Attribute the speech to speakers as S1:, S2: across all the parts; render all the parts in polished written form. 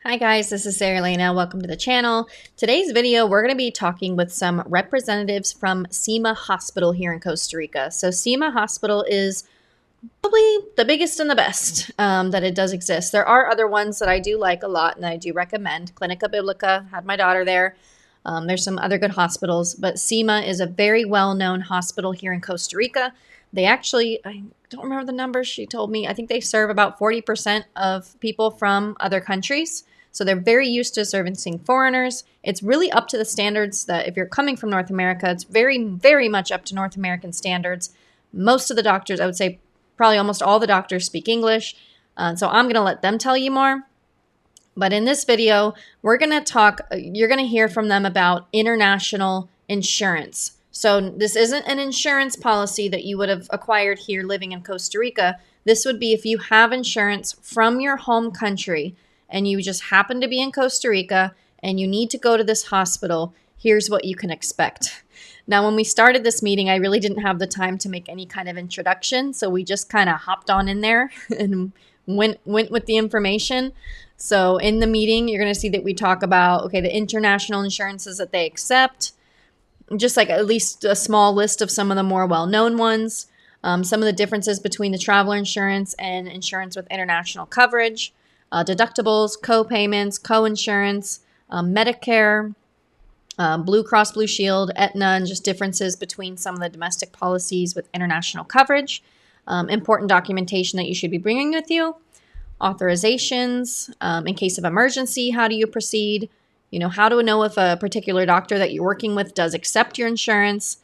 S1: Hi guys, this is Sarah Lena. Welcome to the channel. Today's video, we're going to be talking with some representatives from CIMA Hospital here in Costa Rica. So CIMA Hospital is probably the biggest and the best that it does exist. There are other ones that I do like a lot and I do recommend. Clinica Biblica, had my daughter there. There's some other good hospitals, but CIMA is a very well-known hospital here in Costa Rica. They actually, I don't remember the numbers she told me. I think they serve about 40% of people from other countries. So they're very used to servicing foreigners. It's really up to the standards that if you're coming from North America, it's very, very much up to North American standards. Most of the doctors, I would say probably almost all the doctors speak English. So I'm going to let them tell you more. But in this video, we're going to talk, you're going to hear from them about international insurance. So this isn't an insurance policy that you would have acquired here living in Costa Rica. This would be if you have insurance from your home country and you just happen to be in Costa Rica and you need to go to this hospital, here's what you can expect. Now, when we started this meeting, I really didn't have the time to make any kind of introduction, so we just kind of hopped on in there and went with the information. So in the meeting, you're going to see that we talk about, okay, the international insurances that they accept, just like at least a small list of some of the more well-known ones, some of the differences between the traveler insurance and insurance with international coverage, deductibles, co-payments, co-insurance, Medicare, Blue Cross Blue Shield, Aetna, and just differences between some of the domestic policies with international coverage, important documentation that you should be bringing with you, authorizations, in case of emergency, how do you proceed, how to know if a particular doctor that you're working with does accept your insurance.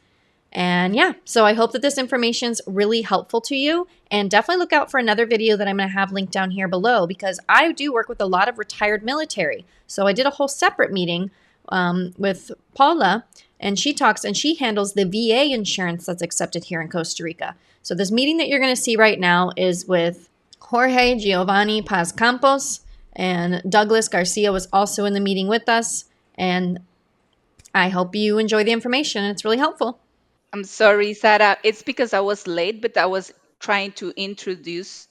S1: And yeah, so I hope that this information is really helpful to you, and definitely look out for another video that I'm going to have linked down here below, because I do work with a lot of retired military. So I did a whole separate meeting with Paula, and she handles the VA insurance that's accepted here in Costa Rica. So this meeting that you're going to see right now is with Jorge Giovanni Paz Campos, and Douglas Garcia was also in the meeting with us. And I hope you enjoy the information. It's really helpful.
S2: I'm sorry, Sarah. It's because I was late, but I was trying to introduce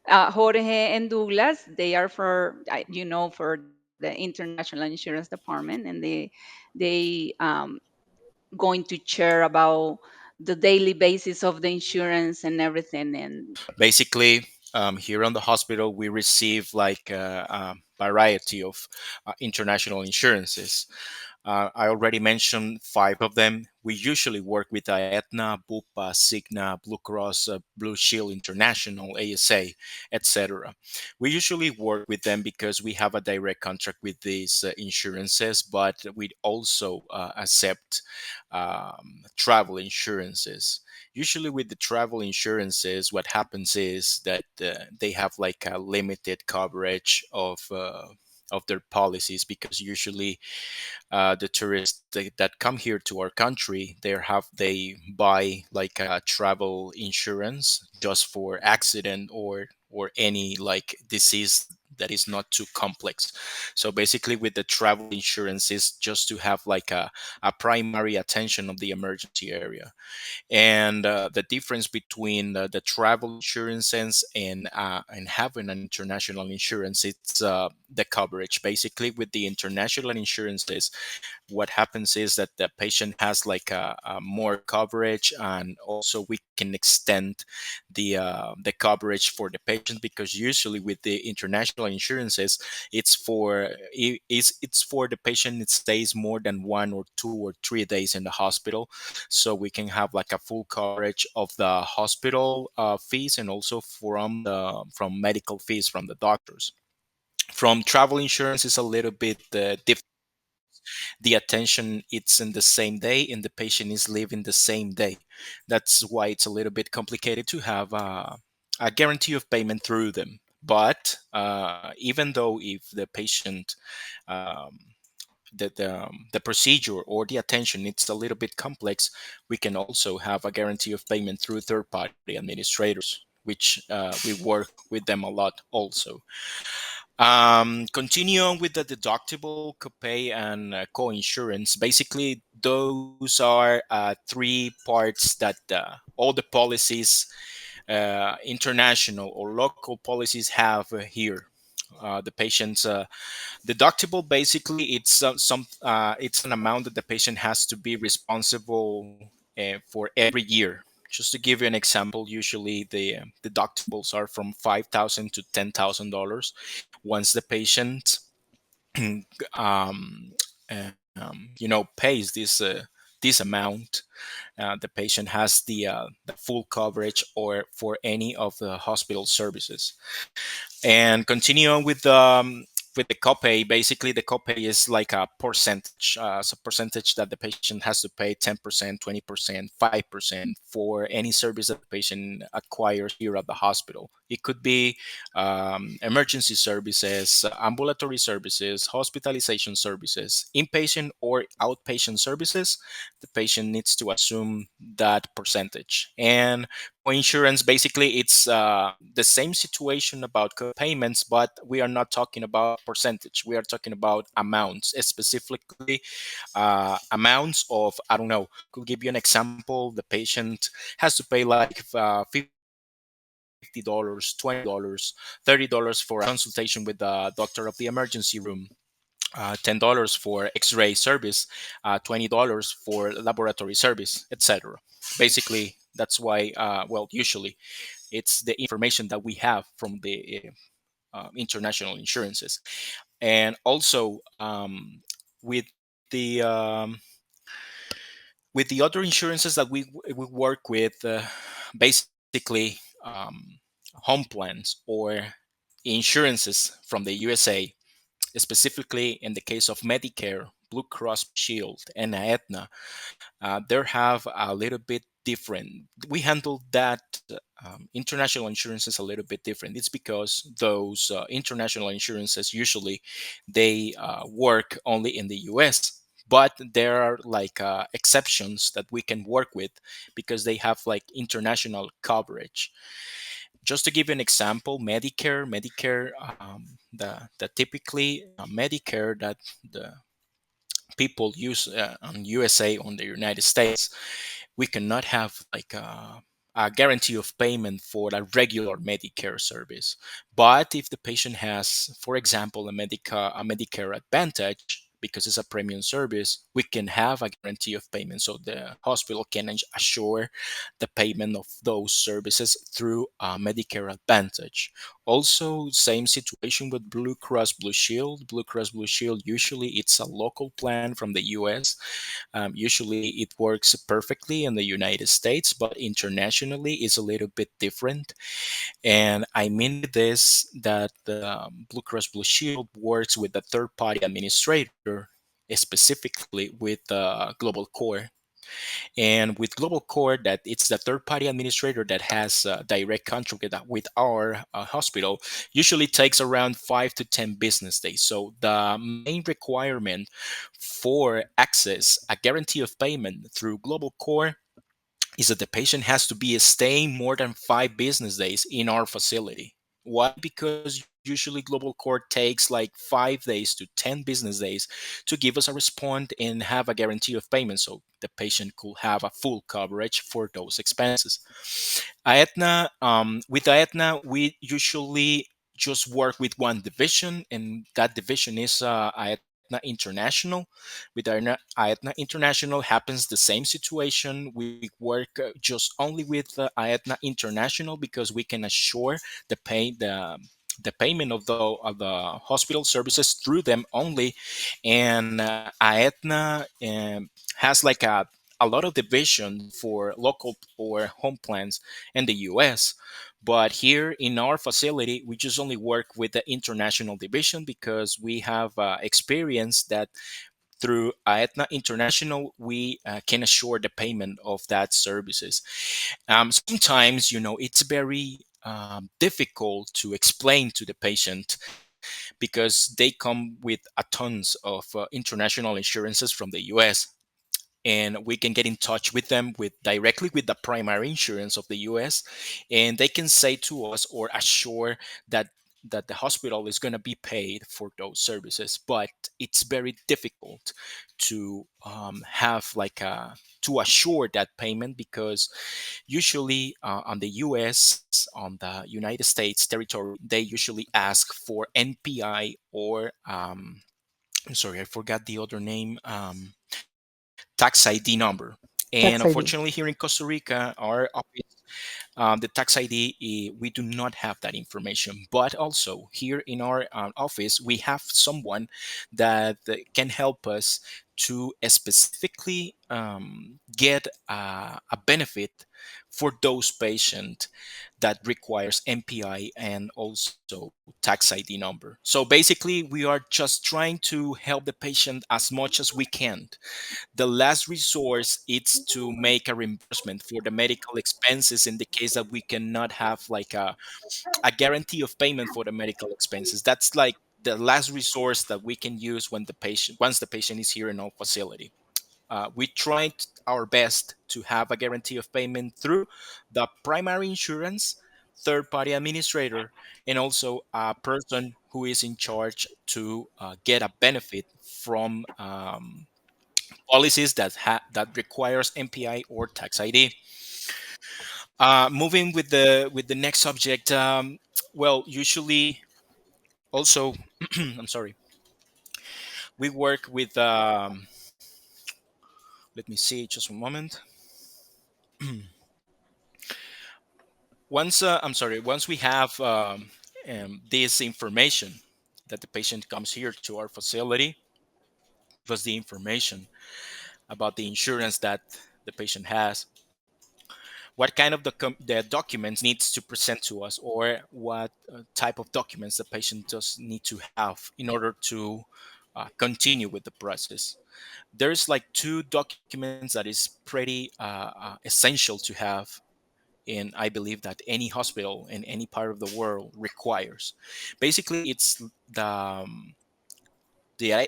S2: Jorge and Douglas. They are for the International Insurance Department, and they going to share about the daily basis of the insurance and everything. And
S3: Basically, here on the hospital, we receive like a variety of international insurances. I already mentioned five of them. We usually work with Aetna, Bupa, Cigna, Blue Cross, Blue Shield International, ASA, etc. We usually work with them because we have a direct contract with these insurances, but we also accept travel insurances. Usually, with the travel insurances, what happens is that they have like a limited coverage of their policies, because usually the tourists that come here to our country, they buy like a travel insurance just for accident or any like disease that is not too complex. So basically, with the travel insurance is just to have like a primary attention of the emergency area. And the difference between the travel insurances and having an international insurance, it's the coverage. Basically, with the international insurances, what happens is that the patient has like a more coverage, and also we can extend the coverage for the patient, because usually with the international insurances, it's for the patient, it stays more than 1 or 2 or 3 days in the hospital, so we can have like a full coverage of the hospital fees, and also from medical fees from the doctors. From travel insurance is a little bit different. The attention, it's in the same day, and the patient is leaving the same day. That's why it's a little bit complicated to have a guarantee of payment through them. But even though if the patient um, the procedure or the attention, it's a little bit complex, we can also have a guarantee of payment through third party administrators, which we work with them a lot also. Continue on with the deductible, copay, and co-insurance. Basically, those are three parts that all the policies, international or local policies, have here. The patient's deductible, basically, it's an amount that the patient has to be responsible for every year. Just to give you an example, usually the deductibles are from $5,000 to $10,000. Once the patient um, pays this amount, the patient has the full coverage or for any of the hospital services. And continue on with the copay. Basically, the copay is like a percentage. It's a percentage that the patient has to pay: 10%, 20%, 5% for any service that the patient acquires here at the hospital. It could be emergency services, ambulatory services, hospitalization services, inpatient or outpatient services. The patient needs to assume that percentage. And for insurance, basically, it's the same situation about co-payments, but we are not talking about percentage. We are talking about amounts, specifically amounts of, I don't know, could give you an example. The patient has to pay like $50, $20, $30 for a consultation with the doctor of the emergency room, $10 for X-ray service, $20 for laboratory service, etc. Basically, that's why. Well, usually it's the information that we have from the international insurances, and also with the with the other insurances that we work with, basically home plans or insurances from the USA, specifically in the case of Medicare, Blue Cross Shield, and Aetna. They have a little bit different. We handle that international insurances a little bit different. It's because those international insurances usually they work only in the U.S. But there are like exceptions that we can work with because they have like international coverage. Just to give you an example, Medicare, the typically Medicare that the people use on USA, on the United States, we cannot have like a guarantee of payment for a regular Medicare service. But if the patient has, for example, a Medicare Advantage, because it's a premium service, we can have a guarantee of payment. So the hospital can assure the payment of those services through Medicare Advantage. Also, same situation with Blue Cross Blue Shield. Blue Cross Blue Shield, usually it's a local plan from the US. Usually it works perfectly in the United States, but internationally it's a little bit different. And I mean with this that the Blue Cross Blue Shield works with a third party administrator, specifically with Global Core. And with Global Core, that it's the third party administrator that has a direct contract with our hospital, usually takes around 5 to 10 business days. So the main requirement for access a guarantee of payment through Global Core is that the patient has to be staying more than 5 business days in our facility. Why? Because usually Global Core takes like 5 days to 10 business days to give us a response and have a guarantee of payment so the patient could have a full coverage for those expenses. With Aetna, we usually just work with one division, and that division is Aetna International. With Aetna International happens the same situation. We work just only with Aetna International because we can assure the payment of the hospital services through them only. And Aetna has like a lot of division for local or home plans in the US. But here in our facility, we just only work with the international division because we have experience that through Aetna International, we can assure the payment of that services. Sometimes, it's very difficult to explain to the patient because they come with a tons of international insurances from the US, and we can get in touch with them with directly with the primary insurance of the US, and they can say to us or assure that that the hospital is going to be paid for those services, but it's very difficult to have like a to assure that payment because usually on the US, on the United States territory, they usually ask for NPI or I'm sorry, I forgot the other name. Tax ID number. And
S1: Tax
S3: unfortunately,
S1: ID.
S3: here in Costa Rica, our office, the tax ID, we do not have that information. But also here in our office, we have someone that can help us to specifically get a benefit for those patients that requires MPI and also tax ID number. So basically, we are just trying to help the patient as much as we can. The last resource is to make a reimbursement for the medical expenses in the case that we cannot have like a guarantee of payment for the medical expenses. That's like the last resource that we can use when the patient once the patient is here in our facility. We tried our best to have a guarantee of payment through the primary insurance, third party administrator, and also a person who is in charge to get a benefit from policies that requires MPI or tax ID. Moving with the next subject, well, usually also, I'm sorry, we work with. Let me see, just one moment. I'm sorry, once we have this information that the patient comes here to our facility, give us the information about the insurance that the patient has, what kind of the documents needs to present to us, or what type of documents the patient does need to have in order to continue with the process. There's like two documents that is pretty essential to have, and I believe that any hospital in any part of the world requires. Basically, it's the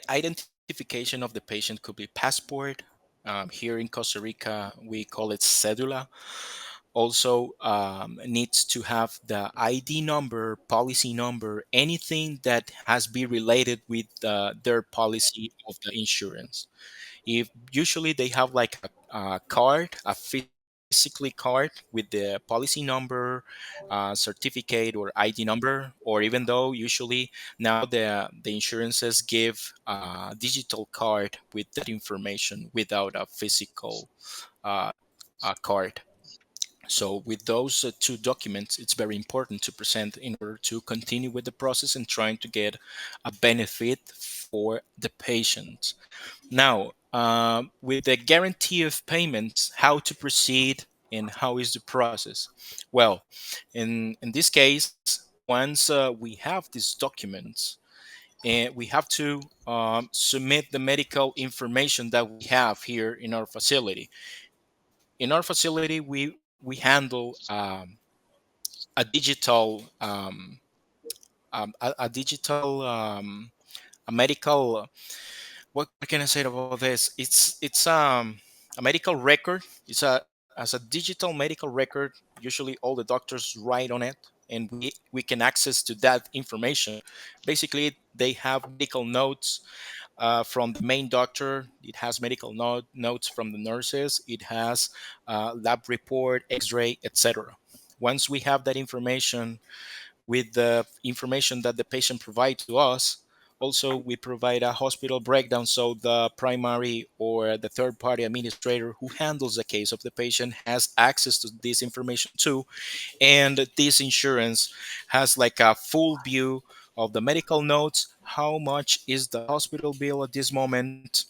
S3: identification of the patient could be passport. Here in Costa Rica, we call it cedula. Also, needs to have the ID number, policy number, anything that has be related with their policy of the insurance. If usually they have like a card, a physically card with the policy number, certificate or ID number, or even though usually now the insurances give a digital card with that information without a physical uh, card. So with those two documents, it's very important to present in order to continue with the process and trying to get a benefit for the patient. Now, with the guarantee of payments, how to proceed and how is the process? Well, in this case, once we have these documents, and we have to submit the medical information that we have here in our facility. In our facility, we handle a digital a digital a medical what can I say about this? It's a medical record. It's a as a digital medical record. Usually, all the doctors write on it, and we can access to that information. Basically, they have medical notes from the main doctor. It has medical notes from the nurses. It has lab report, X-ray, etc. Once we have that information with the information that the patient provides to us. Also, we provide a hospital breakdown so the primary or the third party administrator who handles the case of the patient has access to this information too. And this insurance has like a full view of the medical notes, how much is the hospital bill at this moment,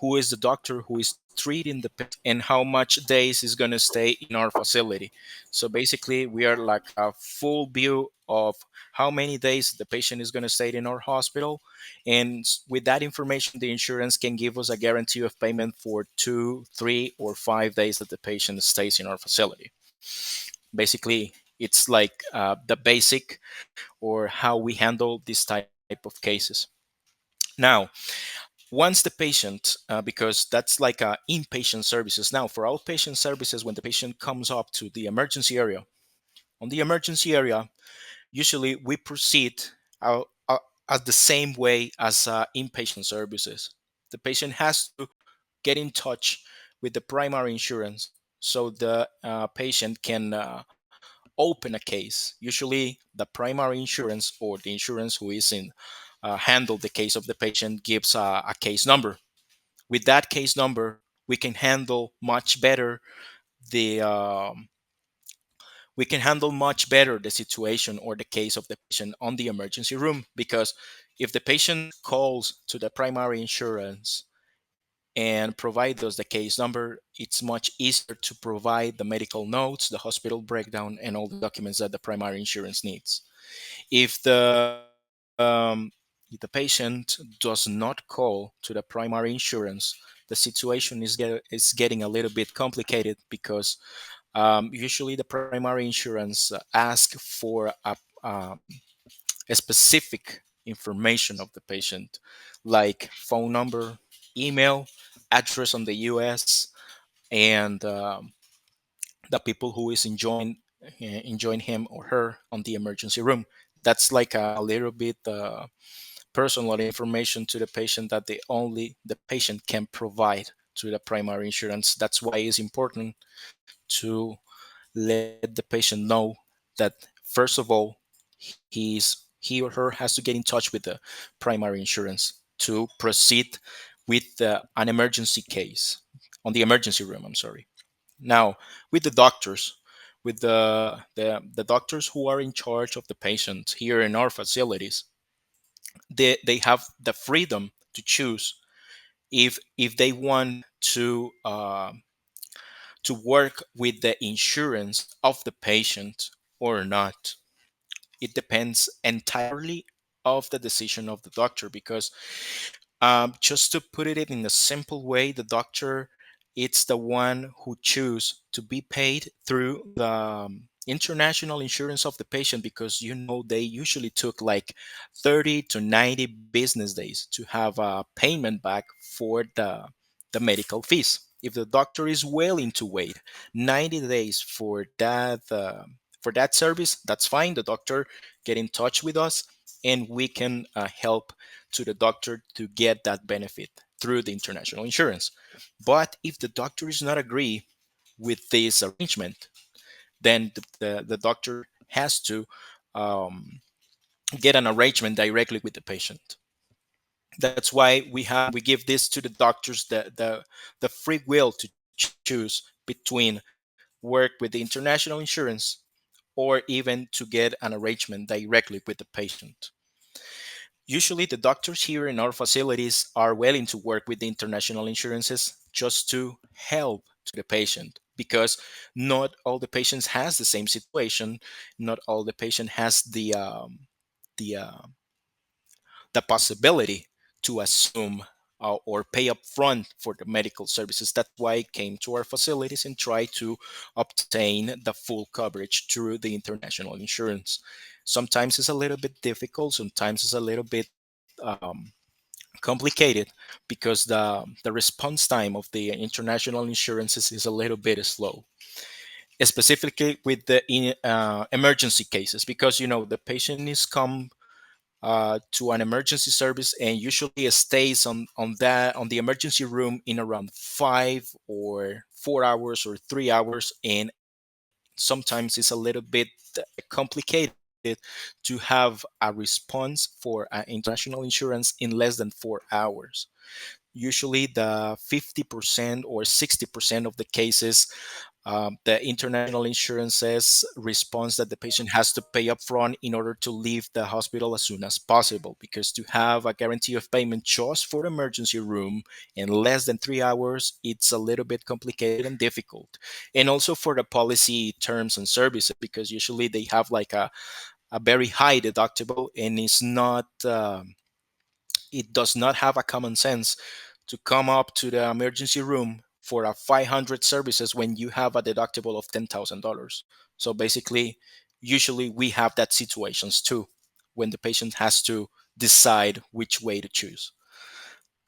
S3: who is the doctor who is treating the patient, and how much days is going to stay in our facility. So basically, we are like a full view of how many days the patient is going to stay in our hospital. And with that information, the insurance can give us a guarantee of payment for 2, 3, or 5 days that the patient stays in our facility. Basically, it's like the basic or how we handle this type of cases. Now, once the patient because that's like inpatient services. Now for outpatient services, when the patient comes up to the emergency area, on the emergency area usually we proceed uh, uh, as the same way as inpatient services. The patient has to get in touch with the primary insurance so the patient can open a case. Usually, the primary insurance or the insurance who is in handle the case of the patient gives a case number. With that case number, we can handle much better the the situation or the case of the patient on the emergency room, because if the patient calls to the primary insurance and provide us the case number, it's much easier to provide the medical notes, the hospital breakdown, and all the documents that the primary insurance needs. If if the patient does not call to the primary insurance, the situation is getting a little bit complicated, because usually the primary insurance ask for a specific information of the patient, like phone number, email, address on the U.S., and the people who is enjoying him or her on the emergency room. That's like a little bit personal information to the patient that the patient can provide to the primary insurance. That's why it's important to let the patient know that, first of all, he or her has to get in touch with the primary insurance to proceed with an emergency case on the emergency room. I'm sorry. Now, with the doctors, with the doctors who are in charge of the patient here in our facilities, they have the freedom to choose if they want to work with the insurance of the patient or not. It depends entirely of the decision of the doctor, because just to put it in a simple way, the doctor, it's the one who choose to be paid through the international insurance of the patient, because they usually took like 30 to 90 business days to have a payment back for the medical fees. If the doctor is willing to wait 90 days for that service, that's fine. The doctor get in touch with us, and we can help to the doctor to get that benefit through the international insurance. But if the doctor is not agree with this arrangement, then the doctor has to um, get an arrangement directly with the patient. That's why we give this to the doctors, the free will to choose between work with the international insurance or even to get an arrangement directly with the patient. Usually, the doctors here in our facilities are willing to work with the international insurances just to help to the patient, because not all the patients has the same situation. Not all the patient has the the possibility to assume or pay up front for the medical services. That's why I came to our facilities and try to obtain the full coverage through the international insurance. Sometimes it's a little bit difficult, sometimes it's a little bit complicated, because the response time of the international insurances is a little bit slow, specifically with the emergency cases, because the patient is come to an emergency service, and usually it stays on the emergency room in around 5 or 4 hours or 3 hours, and sometimes it's a little bit complicated to have a response for international insurance in less than 4 hours. Usually the 50% or 60% of the cases, the international insurance says response that the patient has to pay upfront in order to leave the hospital as soon as possible, because to have a guarantee of payment just for the emergency room in less than 3 hours, it's a little bit complicated and difficult. And also for the policy terms and services, because usually they have like a very high deductible, and it does not have a common sense to come up to the emergency room for a 500 services when you have a deductible of $10,000. So basically, usually we have that situations too, when the patient has to decide which way to choose.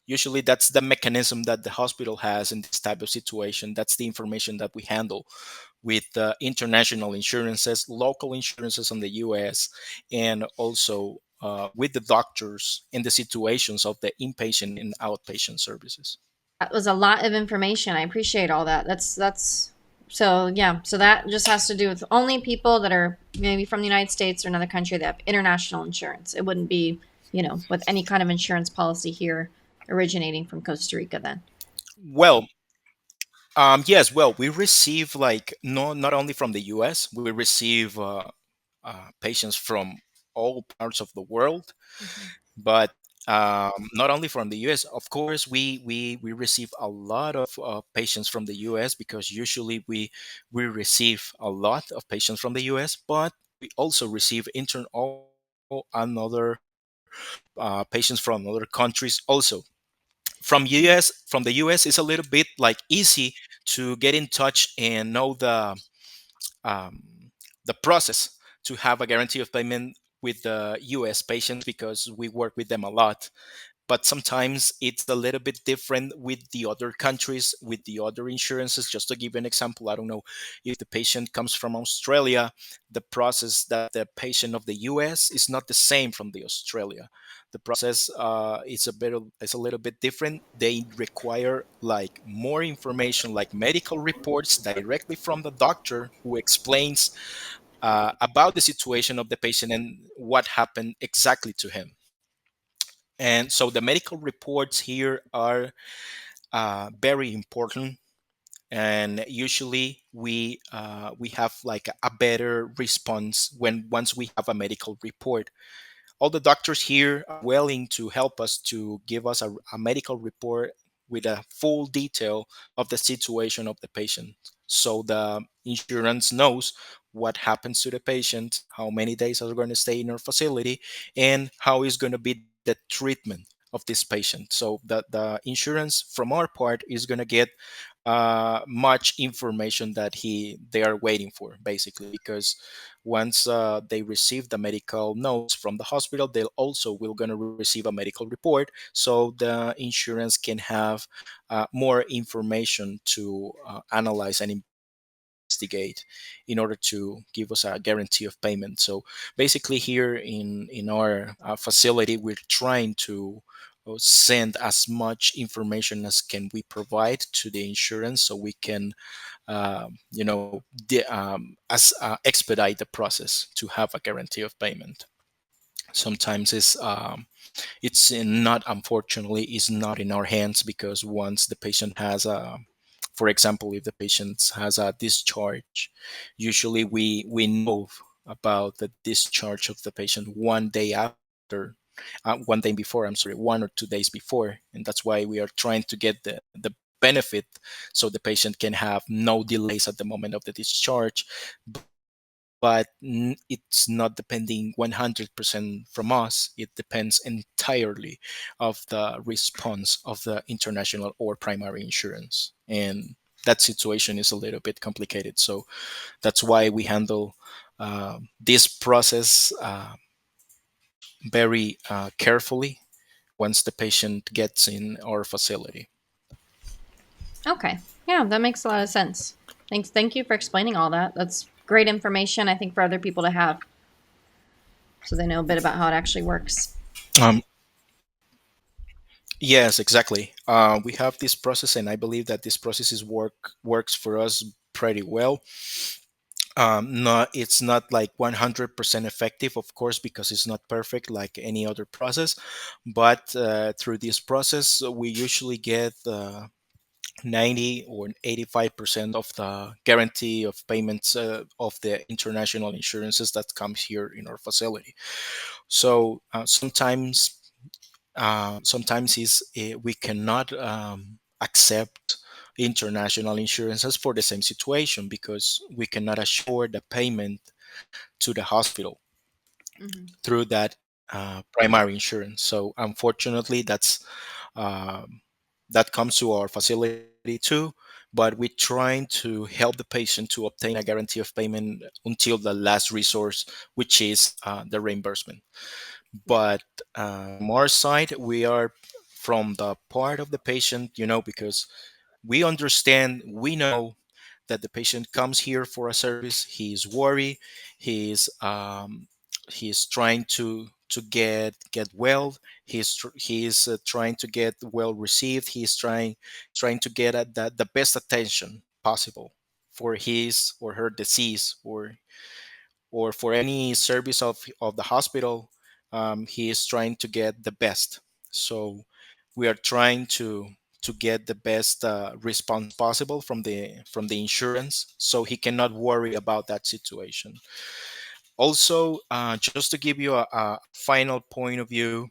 S3: Usually, that's the mechanism that the hospital has in this type of situation. That's the information that we handle with international insurances, local insurances in the US, and also with the doctors in the situations of the inpatient and outpatient services.
S1: That was a lot of information. I appreciate all that. That's so yeah. So that just has to do with only people that are maybe from the United States or another country that have international insurance. It wouldn't be, with any kind of insurance policy here originating from Costa Rica then.
S3: Well, yes, well, we receive like no, not only from the US, we receive patients from all parts of the world,
S1: Mhm.
S3: but not only from the US. Of course, we receive a lot of patients from the US because usually we receive a lot of patients from the US, but we also receive intern all another patients from other countries also. From the US is a little bit like easy to get in touch and know um, the process to have a guarantee of payment with the US patients because we work with them a lot. But sometimes it's a little bit different with the other countries, with the other insurances. Just to give you an example, I don't know if the patient comes from Australia, the process that the patient of the US is not the same from the Australia. The process is a little bit different. They require like more information, like medical reports directly from the doctor who explains about the situation of the patient and what happened exactly to him. And so the medical reports here are very important. And usually we have like a better response when once we have a medical report. All the doctors here are willing to help us to give us a medical report with a full detail of the situation of the patient, so the insurance knows what happens to the patient, how many days are going to stay in our facility, and how is going to be the treatment of this patient. So the insurance from our part is going to get much information that they are waiting for, basically, because once they receive the medical notes from the hospital, they'll also will going to receive a medical report, so the insurance can have more information to analyze and investigate in order to give us a guarantee of payment. So basically, here in our facility, we're trying to send as much information as can we provide to the insurance so we can expedite the process to have a guarantee of payment. Sometimes it's not, unfortunately, is not in our hands, because once the patient has a, for example, if the patient has a discharge, usually we know about the discharge of the patient one day after, one day before, I'm sorry, 1 or 2 days before, and that's why we are trying to get the benefit so the patient can have no delays at the moment of the discharge. But it's not depending 100% from us. It depends entirely of the response of the international or primary insurance. And that situation is a little bit complicated. So that's why we handle this process very carefully once the patient gets in our facility.
S1: Okay. Yeah, that makes a lot of sense. Thanks. Thank you for explaining all that. That's great information, I think, for other people to have so they know a bit about how it actually works.
S3: Um, yes, exactly. We have this process, and I believe that this process works for us pretty well. Not It's not like 100% effective, of course, because it's not perfect like any other process. But through this process, we usually get 90 or 85% of the guarantee of payments of the international insurances that comes here in our facility. So sometimes we cannot accept international insurances for the same situation because we cannot assure the payment to the hospital
S1: Hmm.
S3: through that primary insurance. So unfortunately, um, that comes to our facility too. But we're trying to help the patient to obtain a guarantee of payment until the last resource, which is the reimbursement.
S1: Yeah.
S3: But from our side, we are from the part of the patient, because we know that the patient comes here for a service. He's worried. He's trying to get well. He's trying to get well received. He's trying to get at the best attention possible for his or her disease, or for any service of the hospital. He is trying to get the best. So we are trying to get the best response possible from the insurance, so he cannot worry about that situation. Also, just to give you a final point of view,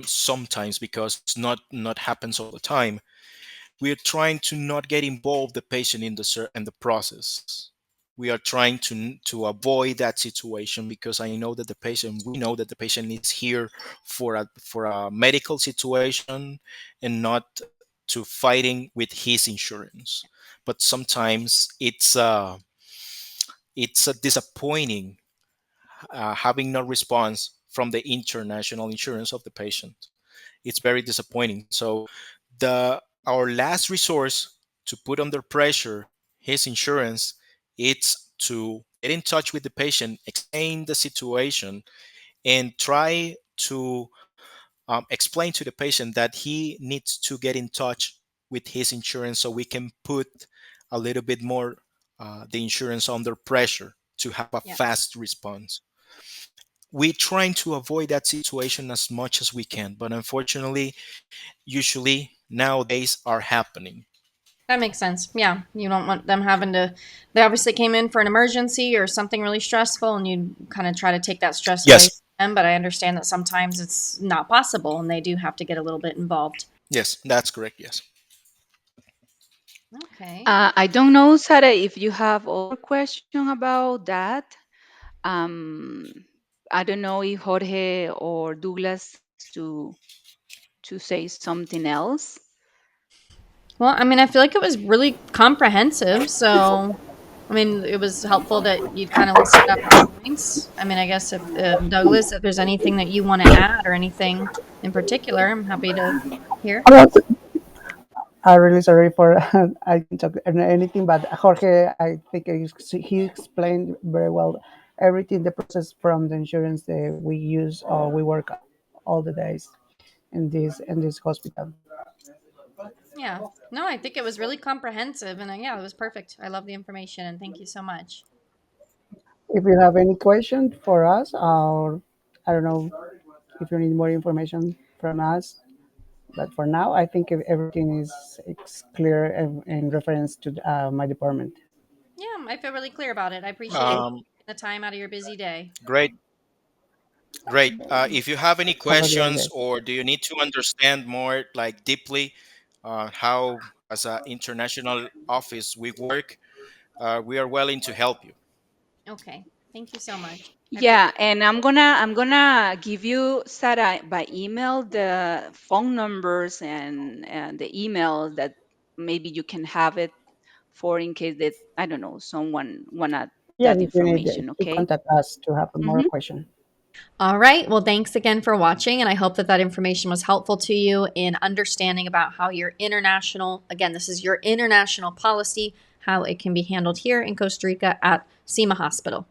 S3: sometimes, because it's not happens all the time, we are trying to not get involved the patient in the process. We are trying to avoid that situation, because I know that the patient we know that the patient is here for a medical situation, and not to fighting with his insurance. But sometimes it's a disappointing, having no response from the international insurance of the patient. It's very disappointing. So our last resource to put under pressure his insurance, it's to get in touch with the patient, explain the situation, and try to explain to the patient that he needs to get in touch with his insurance, so we can put a little bit more the insurance under pressure to have a
S1: Yeah.
S3: fast response. We're trying to avoid that situation as much as we can, but unfortunately, usually nowadays are happening.
S1: That makes sense. Yeah. You don't want them having to, they obviously came in for an emergency or something really stressful, and you kind of try to take that stress away
S3: Yes,
S1: from them. But I understand that sometimes it's not possible and they do have to get a little bit involved.
S3: yes, that's correct. Yes.
S1: Okay.
S2: I don't know, Sarah, if you have other question about that. Um, I don't know if Jorge or Douglas wants to say something else.
S1: Well, I mean, I feel like it was really comprehensive. So, I mean, it was helpful that you'd kind of listed out the points. I mean, I guess if Douglas, if there's anything that you want to add or anything in particular, I'm happy to hear.
S4: About, I'm really sorry for I can talk anything, but Jorge, I think he explained very well everything, the process from the insurance that we use or we work all the days in this hospital.
S1: Yeah. No, I think it was really comprehensive, and yeah, it was perfect. I love the information, and thank you so much.
S4: If you have any question for us, or I don't know if you need more information from us, but for now, I think everything is clear in reference to my department.
S1: Yeah, I feel really clear about it. I appreciate you
S3: Um,
S1: taking the time out of your busy day.
S3: Great, great. If you have any
S4: Have a great
S3: questions,
S4: day.
S3: or do you need to understand more, like, deeply, how as an international office we work, we are willing to help you.
S1: Okay. Thank you so much. I
S2: Yeah,
S1: appreciate
S2: and I'm gonna give you, Sarah, by email the phone numbers and the email that maybe you can have it for in case that I don't know someone wanna
S4: Yes,
S2: that
S4: if you need
S2: information.
S4: to
S2: Okay.
S4: contact us to have more
S2: Mm-hmm.
S4: question.
S1: All right. Well, thanks again for watching. And I hope that that information was helpful to you in understanding about how your international, again, this is your international policy, how it can be handled here in Costa Rica at CIMA Hospital.